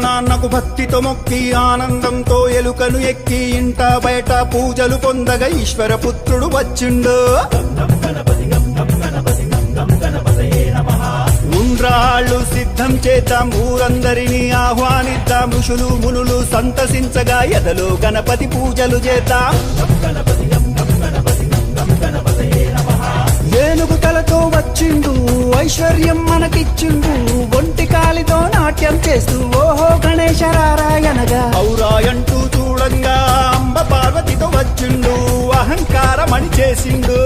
నాన్నకు భక్తితో మొక్కి ఆనందంతో ఎలుకను ఎక్కి ఇంట బయట పూజలు పొందగా ఈశ్వర పుత్రుడు వచ్చిండు. ఉండ్రాళ్ళు సిద్ధం చేద్దాం, ఊరందరినీ ఆహ్వానిద్దాం, ఋషులు మునులు సంతసించగా ఎదలో గణపతి పూజలు చేద్దాం. ఏనుగు తలతో వచ్చిండు, ఐశ్వర్యం మనకిచ్చిండు, ఒంటి కాలితో నాట్యం చేస్తూ ఓహో గణేశరారాయణగా ఔరాయంటూ చూడంగా అంబ పార్వతితో వచ్చిండు, అహంకారమణి చేసిండు.